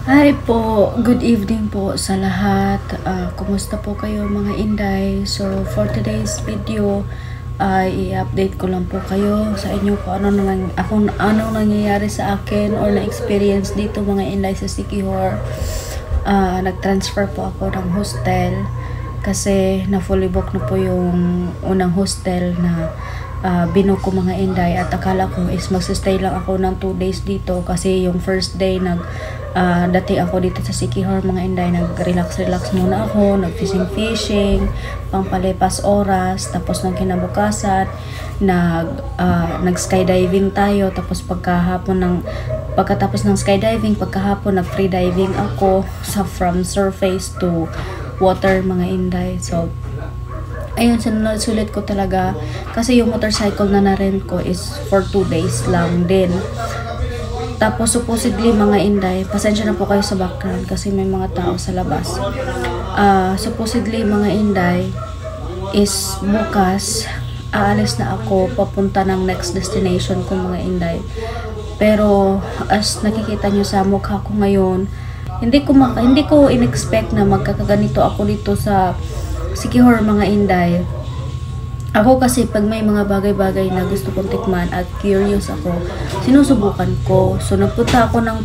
Hi po, good evening po sa lahat. Kumusta po kayo mga Inday? So for today's video, ay i-update ko lang po kayo sa inyo kung anong nangyayari sa akin or na-experience dito mga Inday sa Siquijor. Nag-transfer po ako ng hostel kasi na fully book na po yung unang hostel na binook ko mga Inday, at akala ko is magsistay lang ako ng 2 days dito kasi yung first day dati ako dito sa Siquijor mga Inday, nag-relax muna ako, nag-fishing, pampalipas oras, tapos nang kinabukasan nag-skydiving tayo, tapos pagkatapos ng skydiving, pagkahapon nag-free diving ako from surface to water mga Inday. So ayun, sinulit ko talaga kasi yung motorcycle na rent ko is for 2 days lang din. Tapos supposedly mga Inday, pasensya na po kayo sa background kasi may mga tao sa labas. Supposedly mga Inday is bukas aalis na ako papunta ng next destination ko mga Inday. Pero as nakikita nyo sa mukha ko ngayon, hindi ko in-expect na magkakaganito ako dito sa Siquijor mga Inday. Ako kasi pag may mga bagay-bagay na gusto kong tikman at curious ako, sinusubukan ko. So nagpunta ako ng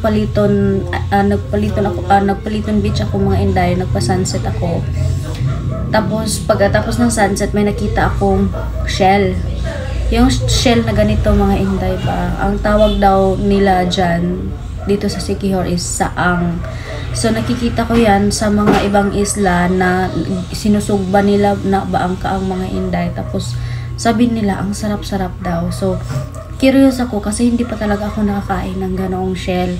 nagpaliton beach ako mga Inday, nagpa-sunset ako. Tapos pagkatapos ng sunset may nakita akong shell. Yung shell na ganito mga Inday ba, ang tawag daw nila dyan dito sa Siquijor is saang. So nakikita ko yan sa mga ibang isla na sinusugba nila na baangka ang mga Inday. Tapos sabi nila ang sarap-sarap daw. So curious ako kasi hindi pa talaga ako nakakain ng ganoong shell.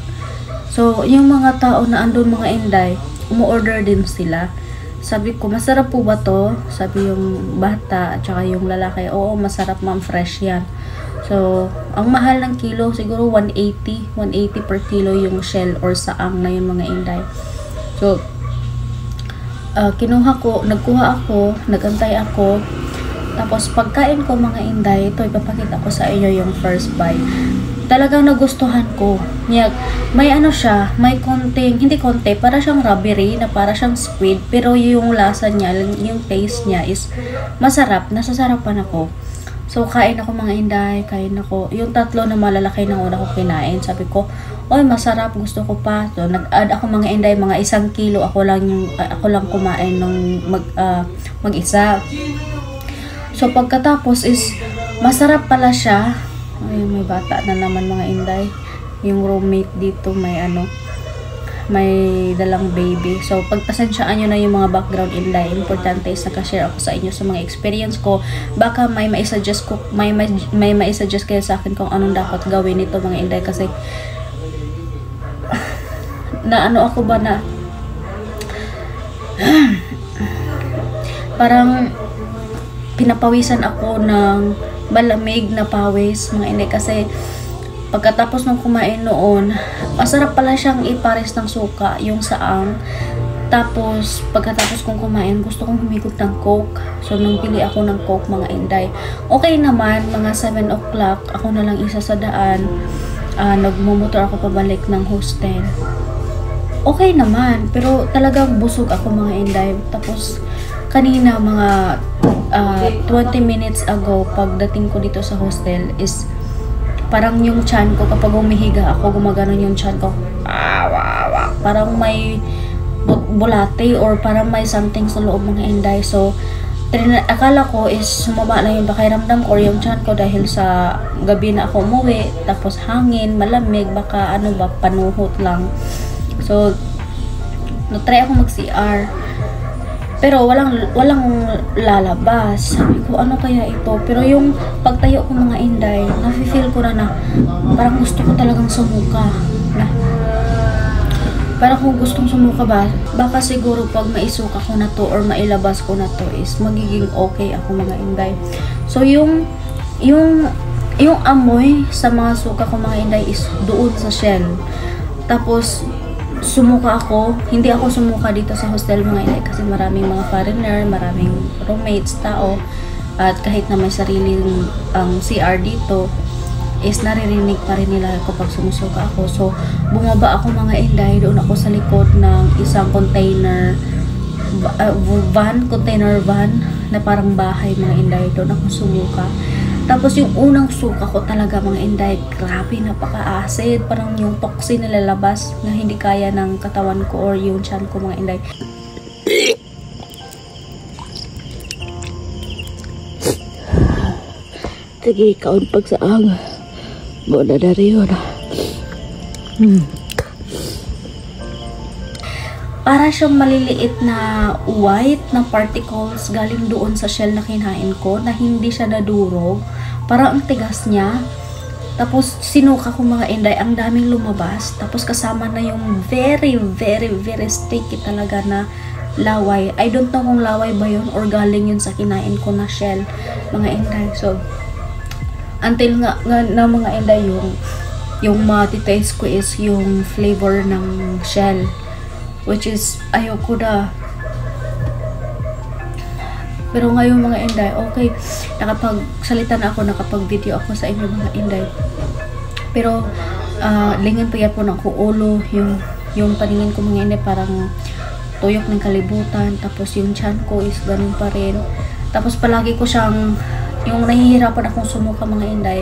So yung mga tao na andun mga Inday, umu-order din sila. Sabi ko, masarap po ba to? Sabi yung bata at saka yung lalaki, oo masarap ma'am, fresh yan. So, ang mahal ng kilo, siguro 180 per kilo yung shell or saang na yung mga Inday. So, nagkuha ako, nagantay ako. Tapos, pagkain ko mga Inday, ito ipapakita ko sa inyo yung first bite. Talagang nagustuhan ko. May ano siya, may hindi konti, para siyang rubbery, na para siyang squid. Pero yung lasa niya, yung taste niya is masarap, nasasarapan ako. So, kain ako mga Inday, kain ako. Yung tatlo na malalaki na una ko kinain. Sabi ko, oy masarap, gusto ko pa. So, nag-add ako mga Inday, mga 1 kilo. Ako lang kumain nung mag-isa. So, pagkatapos is, masarap pala siya. Ay, may bata na naman mga Inday. Yung roommate dito, may dalang baby. So, pagpasensyaan nyo na yung mga background Inday. Importante is nakashare ako sa inyo sa mga experience ko. Baka may maisuggest kayo sa akin kung anong dapat gawin nito mga Inday. Kasi, ako ba na parang pinapawisan ako ng malamig na pawis mga Inday. Kasi, pagkatapos ng kumain noon, masarap pala siyang ipares ng suka, yung saang. Tapos, pagkatapos kong kumain, gusto kong humigop ng Coke. So, nung pili ako ng Coke, mga Inday. Okay naman, mga 7 o'clock, ako na lang isa sa daan. Nagmumotor ako pabalik ng hostel. Okay naman, pero talagang busog ako mga Inday. Tapos, kanina, mga 20 minutes ago, pagdating ko dito sa hostel is parang yung chan ko, kapag humihiga ako, gumaganon yung chan ko. Parang may bulate or parang may something sa loob mga Inday. So, akala ko is sumaba na yung pakiramdam ko or yung chan ko dahil sa gabi na ako umuwi. Tapos hangin, malamig, baka panuhot lang. So, natry ako mag-CR. Pero walang lalabas. Sabi ko, ano kaya ito? Pero yung pagtayo ko mga Inday, nafe-feel ko na parang gusto ko talagang sumuka. Parang kung gustong sumuka ba, baka siguro pag maisuka ko na to or mailabas ko na to is magiging okay ako mga Inday. So yung amoy sa mga suka ko mga Inday is doon sa shell. Tapos sumuka ako. Hindi ako sumuka dito sa hostel mga Inday kasi maraming mga foreigner, maraming roommates, tao, at kahit na may sariling CR dito, is naririnig pa rin nila kapag sumusuka ako. So bumaba ako mga inday, doon ako sa likod ng isang container van na parang bahay mga inday, doon ako sumuka. Tapos yung unang suka ko talaga mga inday, grabe, napaka-acid, parang yung toxin na lalabas na hindi kaya ng katawan ko or yung tiyan ko mga inday. Sige, kaon pagsaang. Bola dari yun. Para siyang maliliit na white na particles galing doon sa shell na kinain ko, na hindi siya nadurog. Parang ang tigas niya. Tapos sinuka ko mga inday, ang daming lumabas. Tapos kasama na yung very sticky talaga na laway. I don't know kung laway ba yun or galing yun sa kinain ko na shell mga inday. So until nga na mga inday, yung matitaste ko is yung flavor ng shell, which is ayoko na. Pero ngayon mga inday, okay, nakapagsalita na ako, nakapag-video ako sa inyo mga inday. Pero lingin pa yan po ng ulo, yung paningin ko mga inday parang tuyok ng kalibutan. Tapos yung tiyan ko is ganun pa rin. Tapos palagi ko siyang, yung nahihirapan akong sumuka mga inday,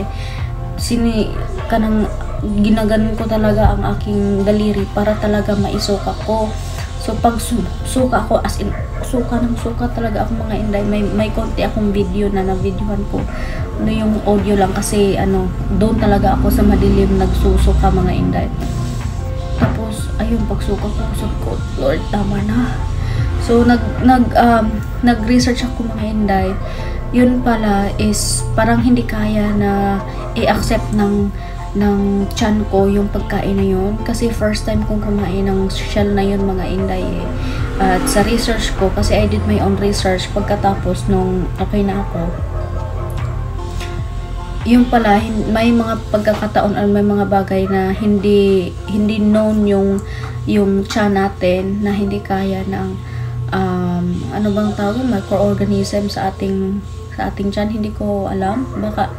ginaganon ko talaga ang aking daliri para talaga maisuka ko. So pag suka ako, as in suka talaga ako mga inday, may konti akong video na videohan ko, ano yung audio lang kasi doon talaga ako sa madilim nagsusuka mga inday. Tapos ayun, pagsuka ko, sabi ko, Lord, tama na. So nag-research ako mga inday. Yun pala is parang hindi kaya na i-accept ng tiyan ko yung pagkain na yun, kasi first time kong kumain ng shell na yun mga inday At sa research ko, kasi I did my own research pagkatapos nung okay na ako, yung pala may mga pagkakataon or may mga bagay na hindi known yung tiyan natin, na hindi kaya ng ano bang tawag, microorganism sa ating tiyan, hindi ko alam.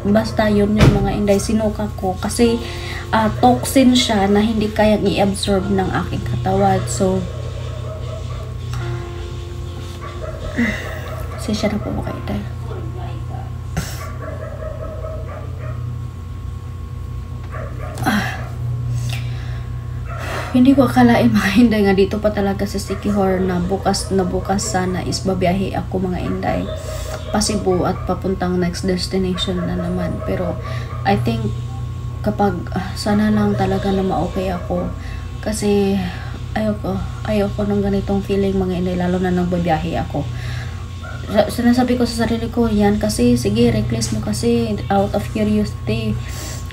Basta yun yung mga inday, sinuka ko kasi toxin siya na hindi kayang i-absorb ng aking katawan. So siya na po mga inday. Hindi ko akalain mga inday nga dito pa talaga sa Siquijor na bukas sana is babiyahe ako mga inday pa Cebu at papuntang next destination na naman. Pero I think kapag sana lang talaga na ma-okay ako, kasi ayoko ng ganitong feeling mga inday, lalo na nang babiyahe ako. Sinasabi ko sa sarili ko yan kasi sige, reckless mo kasi, out of curiosity.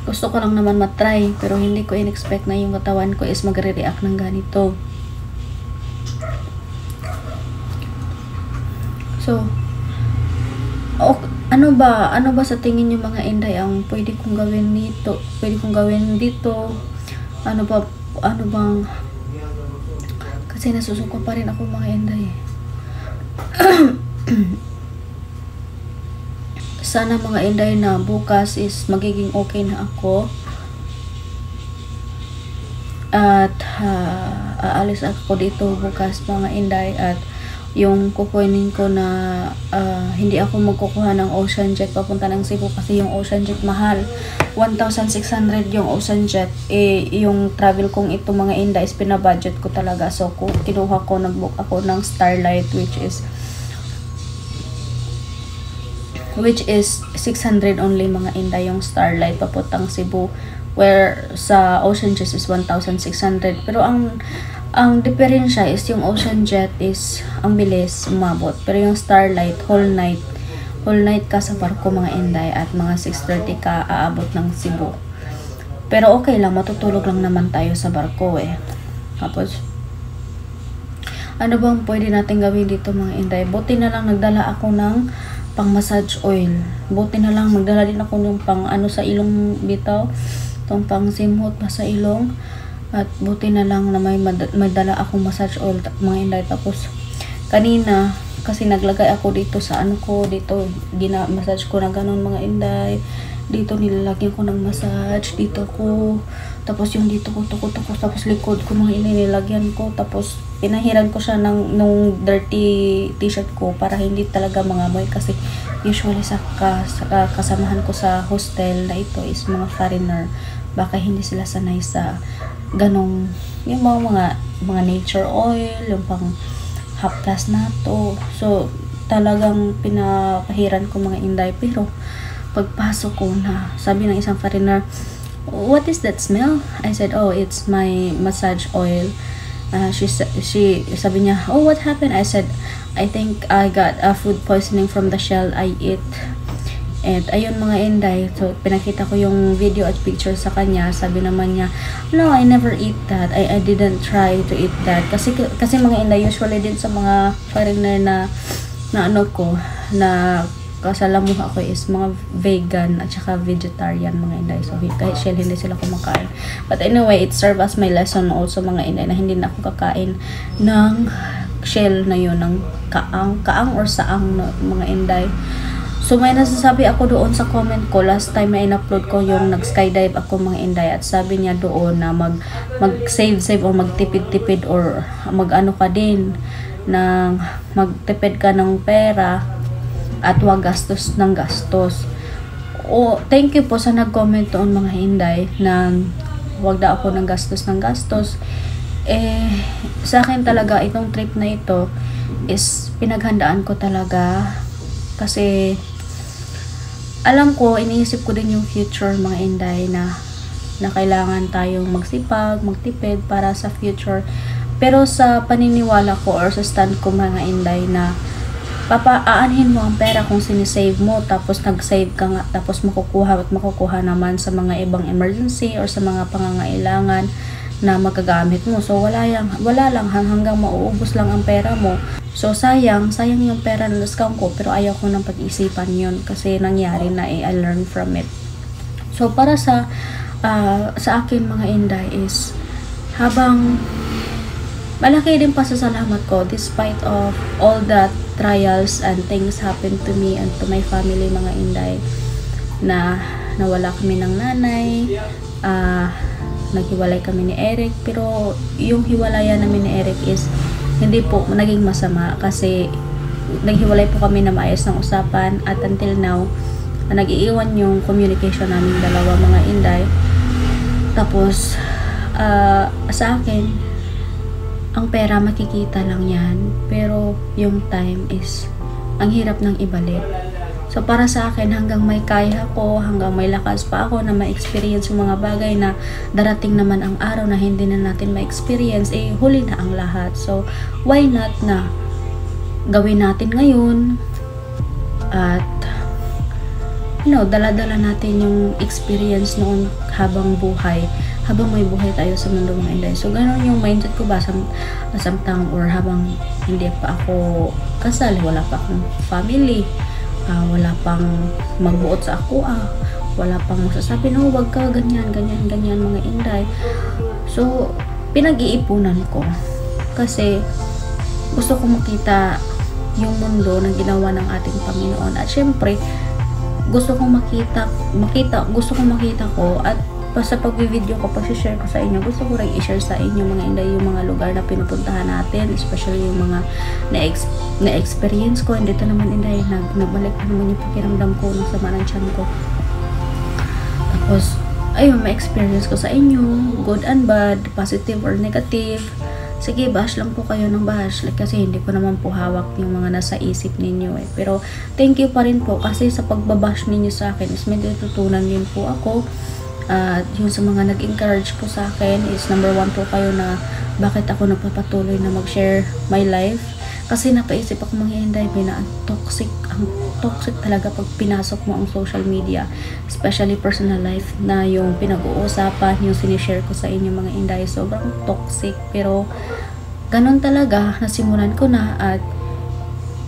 Gusto ko lang naman matry, pero hindi ko in-expect na yung katawan ko is magre-react ng ganito. So ano ba sa tingin niyo mga inday ang pwede kong gawin dito? Ano bang kasi nasusuko pa rin ako mga inday. Sana mga inday na bukas is magiging okay na ako at aalis ako dito bukas mga inday, at yung kukunin ko na hindi ako magkukuha ng Ocean Jet papunta ng Cebu, kasi yung Ocean Jet mahal, 1,600 yung Ocean Jet. Yung travel kong ito mga inday is pinabudget ko talaga. So kinuha ko, nagbook ako ng Starlight, which is 600 only mga inday yung Starlight papuntang Cebu, where sa Ocean Jet is 1,600. Pero ang diferensya is yung Ocean Jet is ang bilis umabot, pero yung Starlight whole night ka sa barko mga inday, at mga 6:30 ka aabot ng Cebu. Pero okay lang, matutulog lang naman tayo sa barko Tapos ano bang pwede natin gawin dito mga inday? Buti na lang nagdala ako ng pang massage oil. Buti na lang magdala din ako ng pang sa ilong bitaw, tong pang simhot pa sa ilong. At buti na lang na may dala akong massage oil mga inday. Tapos kanina kasi naglagay ako dito sa dito gina-massage ko na ganun mga inday, Dito nilalagyan ko ng massage, dito ko, tapos yung dito ko, tuko, tapos likod ko mga inilagyan ko, tapos pinahiran ko siya nung dirty t-shirt ko para hindi talaga mangamoy kasi usually sa kasamahan ko sa hostel na ito is mga foreigner, baka hindi sila sanay sa ganong yung mga nature oil, yung pang haplas na to. So talagang pinapahiran ko mga inday, pero pagpasok ko na, sabi ng isang foreigner, "What is that smell?" I said, "Oh, it's my massage oil." She sabi niya, "Oh, what happened?" I said, "I think I got food poisoning from the shell I eat." And ayun mga inday, so pinakita ko yung video at picture sa kanya. Sabi naman niya, "No, I never eat that. I didn't try to eat that." Kasi mga inday, usually din sa mga foreigner na ano ko, na kasalamuha ko is mga vegan at saka vegetarian mga inday. So kahit shell hindi sila kumakain. But anyway, it served as my lesson also mga inday na hindi na ako kakain ng shell na yun, ng kaang or saang na mga inday. So may nasasabi ako doon sa comment ko last time na in-upload ko yung nag-skydive ako mga inday, at sabi niya doon na mag-save o magtipid-tipid or mag-ano ka din ng magtipid ka ng pera at wag gastos ng gastos. O thank you po sa nag-comment doon mga inday na wag daw ako ng gastos ng gastos. Sa akin talaga itong trip na ito is pinaghandaan ko talaga kasi alam ko, iniisip ko din yung future mga inday na kailangan tayong magsipag, magtipid para sa future. Pero sa paniniwala ko or sa stand ko mga inday na aanhin mo ang pera kung sinisave mo, tapos nag-save ka nga, tapos makukuha naman sa mga ibang emergency or sa mga pangangailangan na magagamit mo. So wala lang hanggang mauubos lang ang pera mo. So sayang yung pera na discount ko, pero ayaw ko nang pag-isipan yun kasi nangyari na I learned from it. So para sa akin mga inday is habang malaki din pasasalamat ko despite of all that trials and things happen to me and to my family mga inday, na nawala kami ng nanay, naghiwalay kami ni Eric, pero yung hiwalayan namin ni Eric is hindi po naging masama kasi naghiwalay po kami na maayos ng usapan, at until now nag-iiwan yung communication namin dalawa mga inday. Tapos sa akin ang pera makikita lang yan, pero yung time is ang hirap ng ibalik. So para sa akin, hanggang may kaya ko, hanggang may lakas pa ako na ma-experience yung mga bagay na darating naman ang araw na hindi na natin ma-experience, huli na ang lahat. So why not na gawin natin ngayon at dala-dala natin yung experience noon habang may buhay tayo sa mundo mga inday. So ganoon yung mindset ko ba samtang or habang hindi pa ako kasal, wala pa akong family, wala pang magbuot sa ako, wala pang masasabi na wag ka ganyan mga inday. So pinag-iipunan ko kasi gusto ko makita yung mundo na ginawa ng ating Panginoon, at syempre gusto kong makita ko, at sa pag-video ko, pag-share ko sa inyo, gusto ko rin i-share sa inyo mga inday yung mga lugar na pinupuntahan natin, especially yung mga na-experience ko. Dito naman inday, nagbalik na naman yung pakiramdam ko ng sama ng tiyan ko. Tapos ayun, ma-experience ko sa inyo, good and bad, positive or negative. Sige, bash lang po kayo ng bash, kasi hindi ko naman po hawak yung mga nasa isip ninyo Pero thank you pa rin po kasi sa pagbabash ninyo sa akin is may natutunan din po ako. At yung sa mga nag-encourage po sa akin is number 1 po kayo na bakit ako nagpapatuloy na mag-share my life. Kasi napaisip ako mga inday, ang toxic talaga pag pinasok mo ang social media, especially personal life na yung pinag-uusapan, yung sinishare ko sa inyo mga inday, sobrang toxic. Pero ganun talaga, nasimulan ko na, at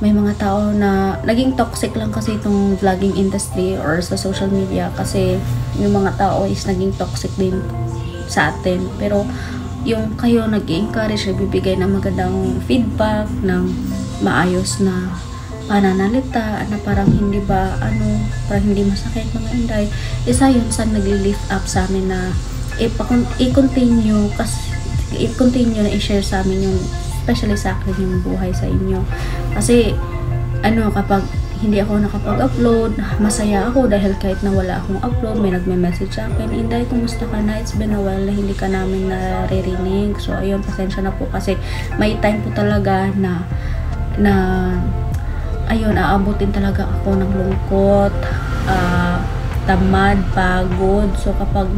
may mga tao na naging toxic lang kasi itong vlogging industry or sa social media, kasi yung mga tao is naging toxic din sa atin. Pero yung kayo nag-encourage, nagbibigay ng magandang feedback, ng maayos na pananalita na parang hindi ba parang hindi masakit mga inday. Isa yun sa nagli-lift up sa amin na i-continue na i-share sa amin yung, especially sa akin, yung buhay sa inyo. Kasi kapag hindi ako nakapag-upload, masaya ako dahil kahit na wala akong upload, may nagme-message sa akin, Inday, kumusta ka na? It's been a while na hindi ka namin naririnig. So ayun, pasensya na po kasi may time po talaga na ayun, aabutin talaga ako ng lungkot, tamad, pagod. So kapag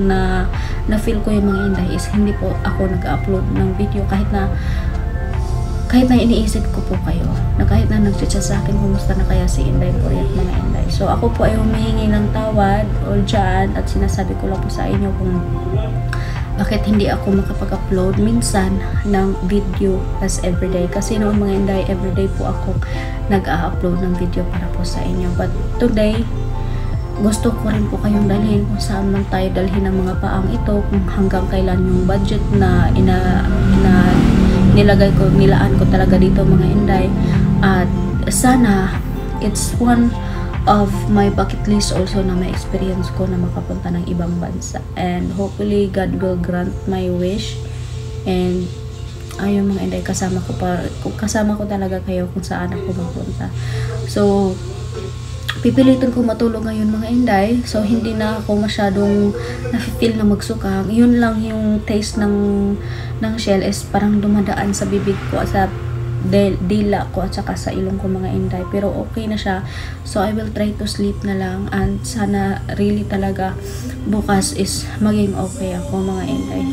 na-feel ko yung mga inday is hindi po ako nag-upload ng video kahit na iniisip ko po kayo, na kahit na nag-chat sa akin, kumusta na kaya si Inday Puriat mga inday. So ako po ay humihingi ng tawad o dyan at sinasabi ko lang po sa inyo kung bakit hindi ako makapag-upload minsan ng video as everyday. Kasi noon mga inday, everyday po ako nag-a-upload ng video para po sa inyo. But today, gusto ko rin po kayong dalhin kung saan man tayo dalhin ang mga paang ito, kung hanggang kailan yung budget na nilaan ko talaga dito mga inday. At sana it's one of my bucket list also na may experience ko na makapunta ng ibang bansa, and hopefully God will grant my wish. And ayun mga inday, kasama ko talaga kayo kung saan ako mapunta. So pipilitin ko matulog ngayon mga inday. So hindi na ako masyadong na-feel na magsuka. Yun lang yung taste ng shell is parang dumadaan sa bibig ko, sa dila ko at saka sa ilong ko mga inday. Pero okay na siya. So I will try to sleep na lang, and sana really talaga bukas is maging okay ako mga inday.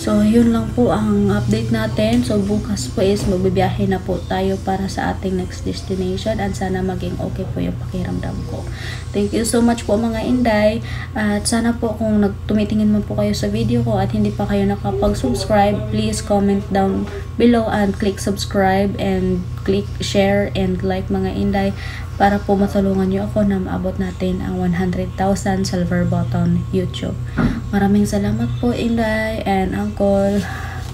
So yun lang po ang update natin. So bukas po is magbibiyahe na po tayo para sa ating next destination, and sana maging okay po yung pakiramdam ko. Thank you so much po mga inday. At sana po kung tumitingin man po kayo sa video ko at hindi pa kayo nakapag-subscribe, please comment down below and click subscribe and click share and like mga inday, para po matulungan nyo ako na maabot natin ang 100,000 silver button YouTube. Maraming salamat po inday and uncle.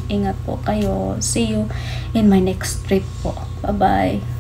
Ingat po kayo. See you in my next trip po. Bye bye.